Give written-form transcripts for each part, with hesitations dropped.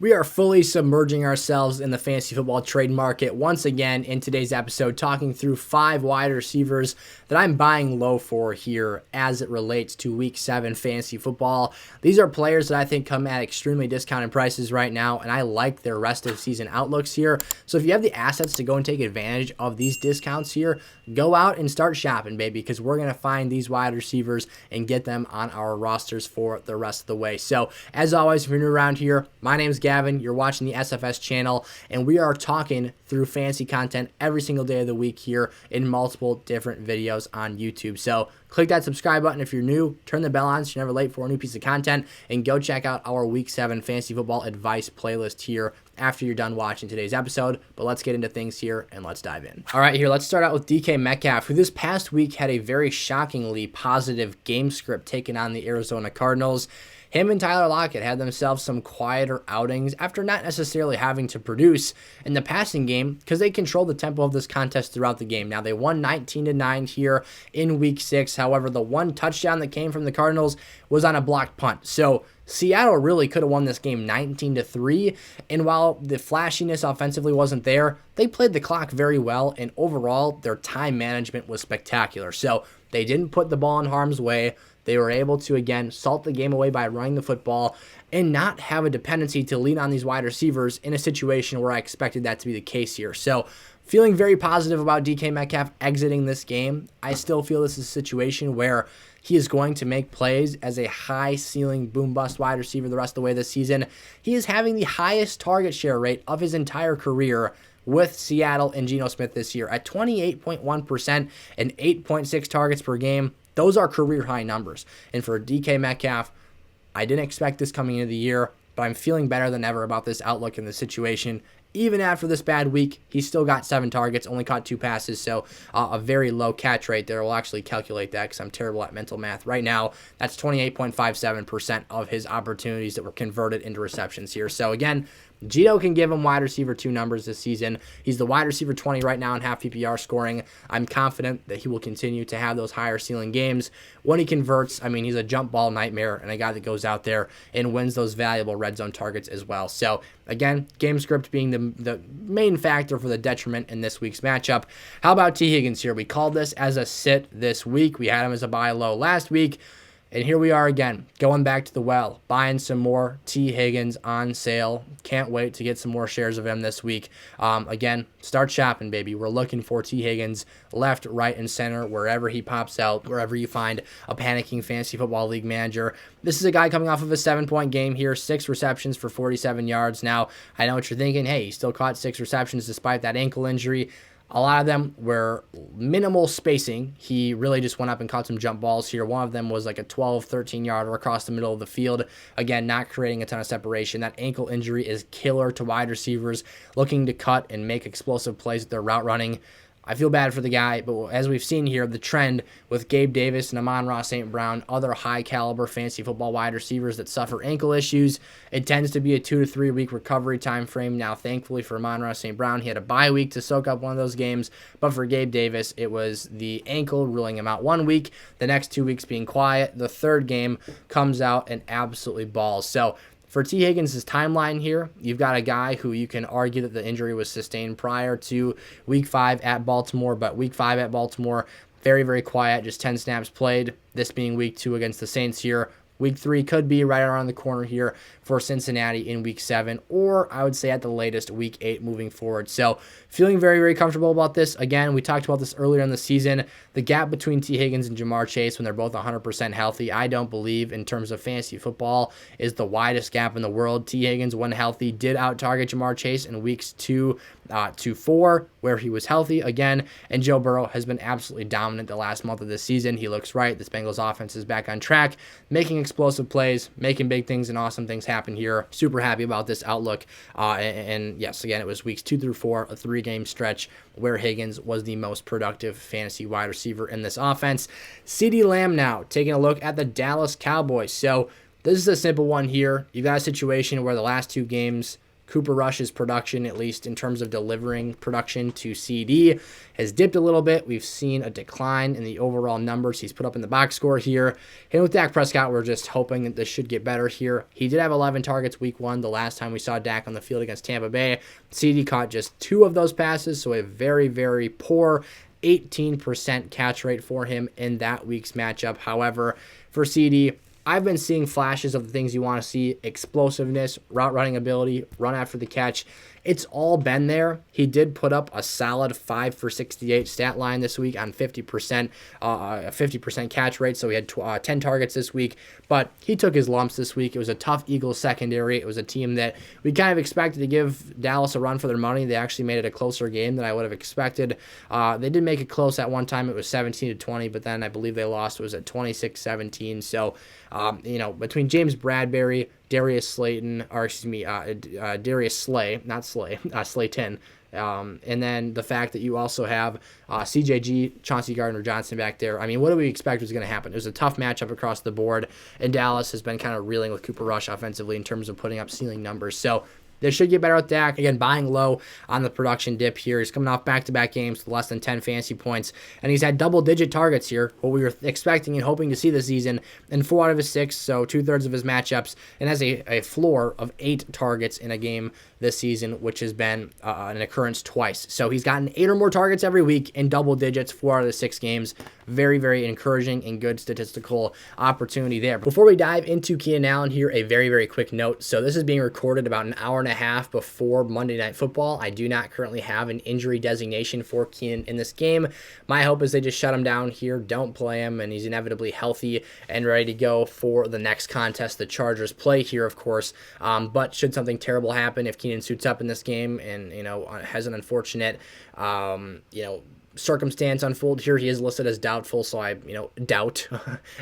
We are fully submerging ourselves in the fantasy football trade market once again in today's episode, talking through 5 wide receivers that I'm buying low for here as it relates to Week 7 fantasy football. These are players that I think come at extremely discounted prices right now, and I like their rest of season outlooks here. So if you have the assets to go and take advantage of these discounts here, go out and start shopping, baby, because we're going to find these wide receivers and get them on our rosters for the rest of the way. So as always, if you're new around here, my name is Gavin. You're watching the SFS channel, and we are talking through fantasy content every single day of the week here in multiple different videos on YouTube. So click that subscribe button if you're new, turn the bell on so you're never late for a new piece of content, and go check out our Week 7 fantasy football advice playlist here after you're done watching today's episode. But let's get into things here and let's dive in. All right, here, let's start out with DK Metcalf, who this past week had a very shockingly positive game script taken on the Arizona Cardinals. Him and Tyler Lockett had themselves some quieter outings after not necessarily having to produce in the passing game because they controlled the tempo of this contest throughout the game. Now, they won 19-9 here in Week 6. However, the one touchdown that came from the Cardinals was on a blocked punt. So Seattle really could have won this game 19-3, and while the flashiness offensively wasn't there, they played the clock very well, and overall, their time management was spectacular. So they didn't put the ball in harm's way. They were able to, again, salt the game away by running the football and not have a dependency to lean on these wide receivers in a situation where I expected that to be the case here. So feeling very positive about DK Metcalf exiting this game. I still feel this is a situation where he is going to make plays as a high-ceiling boom-bust wide receiver the rest of the way this season. He is having the highest target share rate of his entire career with Seattle and Geno Smith this year at 28.1% and 8.6 targets per game. Those are career-high numbers. And for DK Metcalf, I didn't expect this coming into the year, but I'm feeling better than ever about this outlook and the situation. Even after this bad week, he still got 7 targets, only caught 2 passes, so a very low catch rate there. We'll actually calculate that because I'm terrible at mental math. Right now, that's 28.57% of his opportunities that were converted into receptions here. So again, Geno can give him wide receiver 2 numbers this season. He's the wide receiver 20 right now in half PPR scoring. I'm confident that he will continue to have those higher ceiling games. When he converts, I mean, he's a jump ball nightmare and a guy that goes out there and wins those valuable red zone targets as well. So again, game script being the main factor for the detriment in this week's matchup. How about T. Higgins here? We called this as a sit this week. We had him as a buy low last week. And here we are again, going back to the well, buying some more T. Higgins on sale. Can't wait to get some more shares of him this week. Again, start shopping, baby. We're looking for T. Higgins left, right, and center, wherever he pops out, wherever you find a panicking fantasy football league manager. This is a guy coming off of a 7-point game here, 6 receptions for 47 yards. Now, I know what you're thinking. Hey, he still caught 6 receptions despite that ankle injury. A lot of them were minimal spacing. He really just went up and caught some jump balls here. One of them was like a 12, 13-yarder across the middle of the field. Again, not creating a ton of separation. That ankle injury is killer to wide receivers looking to cut and make explosive plays with their route running. I feel bad for the guy, but as we've seen here, the trend with Gabe Davis and Amon-Ra St. Brown, other high-caliber fantasy football wide receivers that suffer ankle issues, it tends to be a 2 to 3 week recovery time frame. Now, thankfully for Amon-Ra St. Brown, he had a bye week to soak up one of those games, but for Gabe Davis, it was the ankle ruling him out 1 week, the next 2 weeks being quiet. The third game comes out and absolutely balls. So for T. Higgins' timeline here, you've got a guy who you can argue that the injury was sustained prior to Week 5 at Baltimore, but Week 5 at Baltimore, very, very quiet, just 10 snaps played, this being Week 2 against the Saints here. Week 3 could be right around the corner here for Cincinnati in Week 7, or I would say at the latest Week 8 moving forward. So feeling very, very comfortable about this. Again, we talked about this earlier in the season. The gap between T. Higgins and Jamar Chase when they're both 100% healthy, I don't believe in terms of fantasy football is the widest gap in the world. T. Higgins, when healthy, did out-target Jamar Chase in Weeks 2 to 4, where he was healthy again, and Joe Burrow has been absolutely dominant the last month of this season. He looks right. This Bengals offense is back on track, making explosive plays, making big things and awesome things happen here. Super happy about this outlook. And yes, again, it was weeks 2 through 4, a 3-game stretch where Higgins was the most productive fantasy wide receiver in this offense. Ceedee Lamb now taking a look at the Dallas Cowboys. So this is a simple one here. You've got a situation where the last 2 games, Cooper Rush's production, at least in terms of delivering production to CD, has dipped a little bit. We've seen a decline in the overall numbers he's put up in the box score here. And with Dak Prescott, we're just hoping that this should get better here. He did have 11 targets week 1 the last time we saw Dak on the field against Tampa Bay. CD caught just 2 of those passes, so a very, very poor 18% catch rate for him in that week's matchup. However, for CD, I've been seeing flashes of the things you want to see: explosiveness, route running ability, run after the catch. It's all been there. He did put up a solid 5 for 68 stat line this week on 50%, a 50% catch rate. So he had 10 targets this week, but he took his lumps this week. It was a tough Eagles secondary. It was a team that we kind of expected to give Dallas a run for their money. They actually made it a closer game than I would have expected. They did make it close at one time. It was 17-20, but then I believe they lost. It was at 26-17. So, between James Bradbury, Darius Slayton, Darius Slay, not Slay, Slayton, and then the fact that you also have CJG, Chauncey Gardner-Johnson back there. I mean, what do we expect was going to happen? It was a tough matchup across the board, and Dallas has been kind of reeling with Cooper Rush offensively in terms of putting up ceiling numbers. So they should get better with Dak. Again, buying low on the production dip here. He's coming off back-to-back games with less than 10 fantasy points, and he's had double-digit targets here, what we were expecting and hoping to see this season, in 4 out of his 6, so 2/3 of his matchups, and has a floor of 8 targets in a game this season, which has been an occurrence twice. So he's gotten 8 or more targets every week in double digits, 4 out of the 6 games. Very, very encouraging and good statistical opportunity there. Before we dive into Keenan Allen here, a very, very quick note. So this is being recorded about an hour and a half before Monday Night Football. I do not currently have an injury designation for Keenan in this game. My hope is they just shut him down here, don't play him, and he's inevitably healthy and ready to go for the next contest the Chargers play here, of course. But should something terrible happen, if Keenan suits up in this game and, has an unfortunate, circumstance unfold here, he is listed as doubtful, so I doubt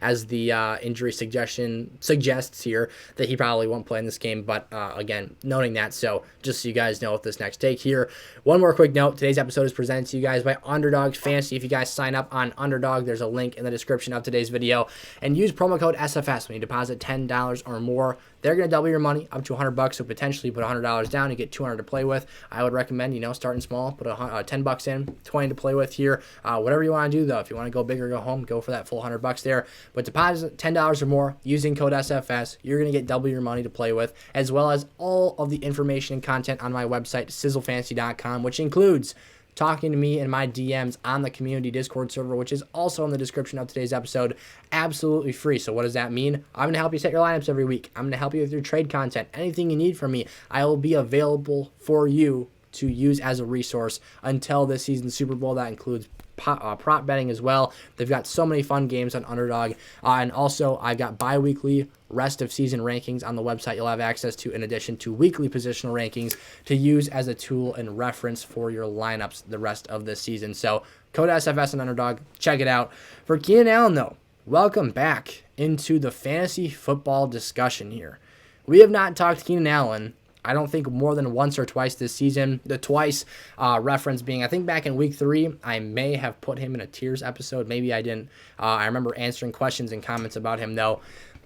as the injury suggestion suggests here that he probably won't play in this game. But again, noting that, so just so you guys know with this next take here. One more quick note: today's episode is presented to you guys by Underdog Fantasy. If you guys sign up on Underdog, there's a link in the description of today's video, and use promo code SFS when you deposit $10 or more. They're going to double your money up to $100, so potentially put $100 down, you get $200 to play with. I would recommend, starting small, put $10 in, $20 to play with here. Whatever you want to do, though. If you want to go big or go home, go for that full $100 there. But deposit $10 or more using code SFS. You're going to get double your money to play with, as well as all of the information and content on my website, sizzlefantasy.com, which includes talking to me in my DMs on the community Discord server, which is also in the description of today's episode, absolutely free. So what does that mean? I'm going to help you set your lineups every week. I'm going to help you with your trade content. Anything you need from me, I will be available for you to use as a resource until this season's Super Bowl. That includes prop betting as well. They've got so many fun games on Underdog. And also, I've got bi-weekly rest of season rankings on the website you'll have access to, in addition to weekly positional rankings to use as a tool and reference for your lineups the rest of this season. So code SFS and Underdog, check it out. For Keenan Allen, though, welcome back into the fantasy football discussion here. We have not talked Keenan Allen, I don't think, more than once or twice this season. The twice reference being, I think back in week 3, I may have put him in a tiers episode. Maybe I didn't. I remember answering questions and comments about him, though.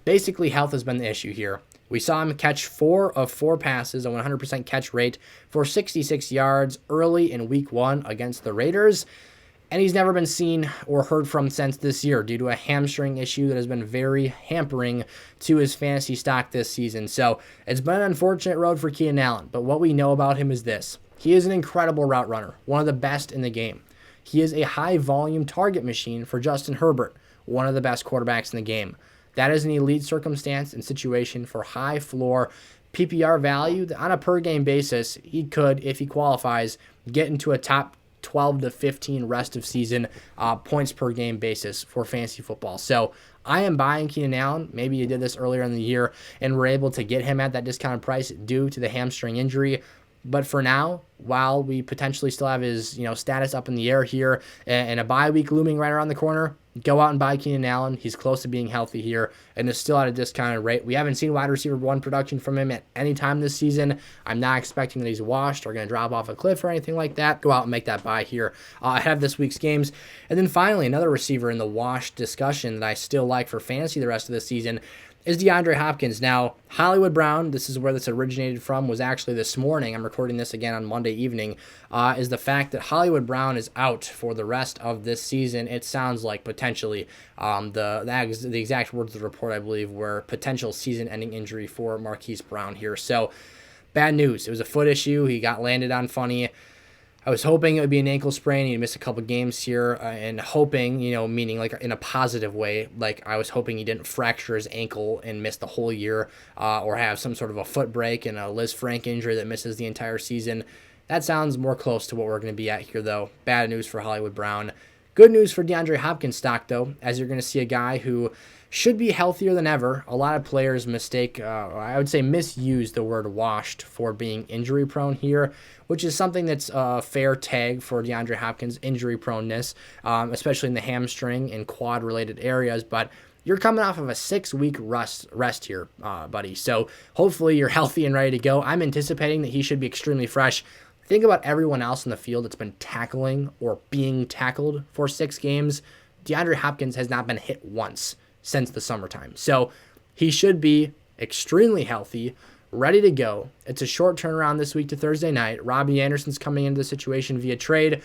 Basically, health has been the issue here. We saw him catch 4 of 4 passes, a 100% catch rate for 66 yards early in week 1 against the Raiders. And he's never been seen or heard from since this year due to a hamstring issue that has been very hampering to his fantasy stock this season. So it's been an unfortunate road for Keenan Allen, but what we know about him is this. He is an incredible route runner, one of the best in the game. He is a high-volume target machine for Justin Herbert, one of the best quarterbacks in the game. That is an elite circumstance and situation for high-floor PPR value. On a per-game basis, he could, if he qualifies, get into a top 12 to 15 rest of season points per game basis for fantasy football. So I am buying Keenan Allen. Maybe you did this earlier in the year and were able to get him at that discounted price due to the hamstring injury. But for now, while we potentially still have his status up in the air here and a bye week looming right around the corner, go out and buy Keenan Allen. He's close to being healthy here and is still at a discounted rate. We haven't seen wide receiver 1 production from him at any time this season. I'm not expecting that he's washed or going to drop off a cliff or anything like that. Go out and make that buy here ahead of this week's games. And then finally, another receiver in the washed discussion that I still like for fantasy the rest of the season is DeAndre Hopkins. Now, Hollywood Brown, this is where this originated from, was actually this morning. I'm recording this again on Monday evening, is the fact that Hollywood Brown is out for the rest of this season. It sounds like potentially the exact words of the report, I believe, were potential season-ending injury for Marquise Brown here. So, bad news. It was a foot issue. He got landed on funny. I was hoping it would be an ankle sprain. He'd miss a couple games here, and hoping, meaning like in a positive way, like I was hoping he didn't fracture his ankle and miss the whole year, or have some sort of a foot break and a Liz Frank injury that misses the entire season. That sounds more close to what we're going to be at here, though. Bad news for Hollywood Brown. Good news for DeAndre Hopkins stock, though, as you're going to see a guy who should be healthier than ever. A lot of players misuse the word washed for being injury prone here, which is something that's a fair tag for DeAndre Hopkins' injury proneness, especially in the hamstring and quad related areas. But you're coming off of a 6-week rest here, buddy. So hopefully you're healthy and ready to go. I'm anticipating that he should be extremely fresh. Think about everyone else in the field that's been tackling or being tackled for 6 games. DeAndre Hopkins has not been hit once since the summertime. So he should be extremely healthy, ready to go. It's a short turnaround this week to Thursday night. Robbie Anderson's coming into the situation via trade.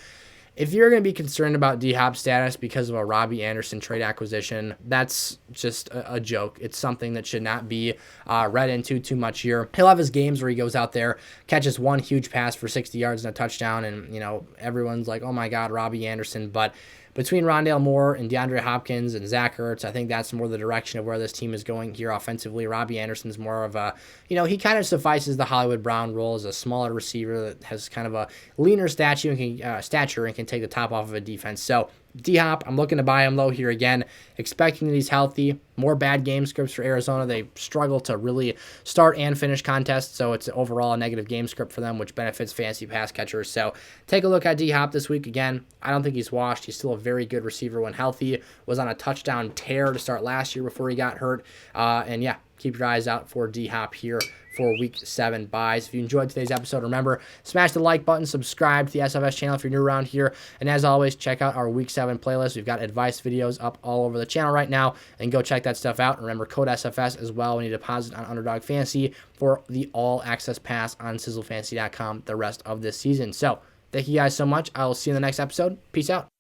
If you're going to be concerned about D-Hop's status because of a Robbie Anderson trade acquisition, that's just a joke. It's something that should not be read into too much here. He'll have his games where he goes out there, catches one huge pass for 60 yards and a touchdown, and everyone's like, oh my God, Robbie Anderson. But between Rondale Moore and DeAndre Hopkins and Zach Ertz, I think that's more the direction of where this team is going here offensively. Robbie Anderson's more of a, he kind of suffices the Hollywood Brown role as a smaller receiver that has kind of a leaner stature and can take the top off of a defense. So D-Hop, I'm looking to buy him low here again, expecting that he's healthy. More bad game scripts for Arizona. They struggle to really start and finish contests, so it's overall a negative game script for them, which benefits fantasy pass catchers. So take a look at D-Hop this week. Again, I don't think he's washed. He's still a very good receiver when healthy. Was on a touchdown tear to start last year before he got hurt. And yeah, keep your eyes out for D-Hop here for Week 7 buys. If you enjoyed today's episode, remember, smash the like button, subscribe to the SFS channel if you're new around here, and as always, check out our Week 7 playlist. We've got advice videos up all over the channel right now, and go check that stuff out. Remember, code SFS as well when you deposit on Underdog Fantasy for the all-access pass on sizzlefantasy.com the rest of this season. So, thank you guys so much. I will see you in the next episode. Peace out.